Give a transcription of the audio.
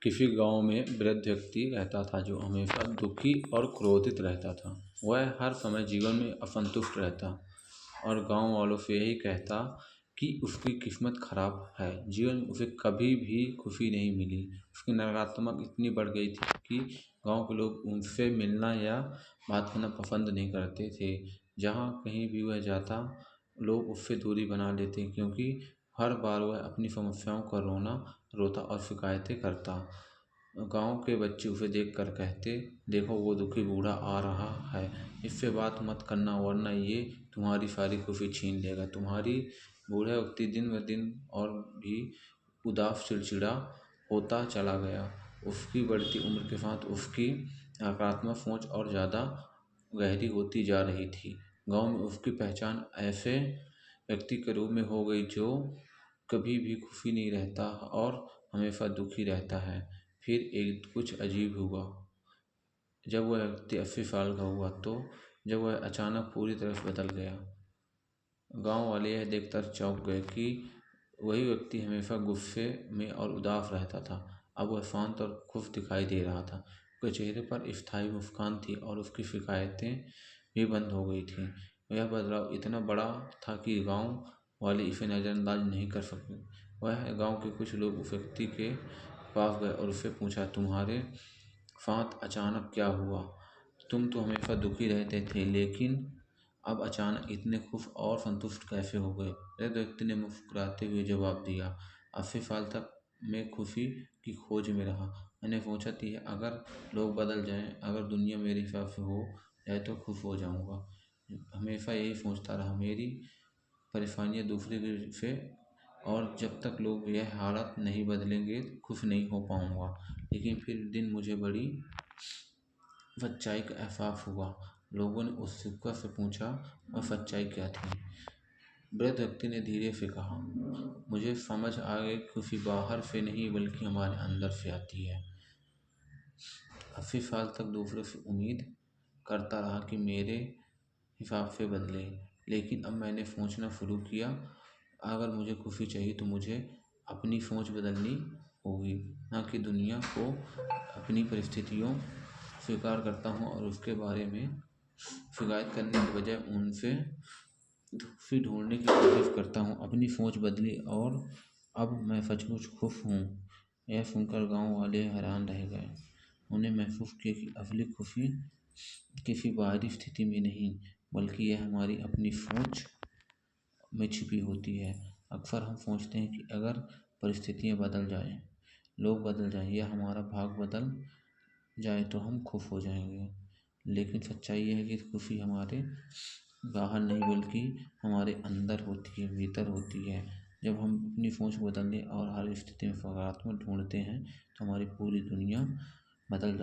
किसी गांव में वृद्ध व्यक्ति रहता था जो हमेशा दुखी और क्रोधित रहता था। वह हर समय जीवन में असंतुष्ट रहता और गांव वालों से यही कहता कि उसकी किस्मत खराब है, जीवन में उसे कभी भी खुशी नहीं मिली। उसकी नकारात्मक इतनी बढ़ गई थी कि गांव के लोग उनसे मिलना या बात करना पसंद नहीं करते थे। जहाँ कहीं भी वह जाता, लोग उससे दूरी बना लेते क्योंकि हर बार वह अपनी समस्याओं का रोता और शिकायतें करता। गांव के बच्चे उसे देखकर कहते, देखो वो दुखी बूढ़ा आ रहा है, इससे बात मत करना वरना ये तुम्हारी सारी खुशी छीन लेगा। तुम्हारी बूढ़ा व्यक्ति दिन ब दिन और भी उदास चिड़चिड़ा होता चला गया। उसकी बढ़ती उम्र के साथ उसकी नकारात्मक सोच और ज़्यादा गहरी होती जा रही थी। गांव में उसकी पहचान ऐसे व्यक्ति के रूप में हो गई जो कभी भी खुशी नहीं रहता और हमेशा दुखी रहता है। फिर एक कुछ अजीब हुआ। जब वह व्यक्ति 80 साल का हुआ तो जब वह अचानक पूरी तरह से बदल गया। गांव वाले यह देखकर चौंक गए कि वही व्यक्ति हमेशा गुस्से में और उदास रहता था, अब वह शांत और खुश दिखाई दे रहा था। उसके चेहरे पर स्थायी मुस्कान थी और उसकी शिकायतें भी बंद हो गई थीं। यह बदलाव इतना बड़ा था कि गांव वाले इसे नज़रअंदाज नहीं कर सके। वह गांव के कुछ लोग उस व्यक्ति के पास गए और उससे पूछा, तुम्हारे साथ अचानक क्या हुआ? तुम तो हमेशा दुखी रहते थे, लेकिन अब अचानक इतने खुश और संतुष्ट कैसे हो गए? वृद्ध व्यक्ति ने मुस्कुराते हुए जवाब दिया, 80 साल तक मैं खुशी की खोज में रहा। मैंने सोचा थी अगर लोग बदल जाएं, अगर दुनिया मेरे हिसाब से हो जाए तो खुश हो जाऊंगा। हमेशा यही सोचता रहा, मेरी परेशानियां दूसरे से, और जब तक लोग यह हालत नहीं बदलेंगे खुश नहीं हो पाऊंगा। लेकिन फिर दिन मुझे बड़ी सच्चाई का एहसास हुआ। लोगों ने उत्सुकता से पूछा, वह सच्चाई क्या थी? वृद्ध व्यक्ति ने धीरे से कहा, मुझे समझ आ गई खुशी बाहर से नहीं बल्कि हमारे अंदर से आती है। 80 साल तक दूसरों से उम्मीद करता रहा कि मेरे हिसाब से बदले, लेकिन अब मैंने सोचना शुरू किया, अगर मुझे खुशी चाहिए तो मुझे अपनी सोच बदलनी होगी। ना कि दुनिया को अपनी परिस्थितियों स्वीकार करता हूँ और उसके बारे में शिकायत करने के बजाय उनसे खुशी ढूंढने की कोशिश करता हूँ। अपनी सोच बदली और अब मैं सचमुच खुश हूँ। यह सुनकर गांव वाले हैरान रह गए। उन्हें महसूस किया कि असली खुशी किसी बाहरी स्थिति में नहीं बल्कि यह हमारी अपनी सोच में छिपी होती है। अक्सर हम सोचते हैं कि अगर परिस्थितियाँ बदल जाएं, लोग बदल जाएं या हमारा भाग बदल जाए तो हम खुश हो जाएंगे। लेकिन सच्चाई यह है कि खुशी हमारे बाहर नहीं बल्कि हमारे अंदर होती है, भीतर होती है। जब हम अपनी सोच बदलने और हर स्थिति में सकारात्मक ढूंढते हैं तो हमारी पूरी दुनिया बदल जाती है।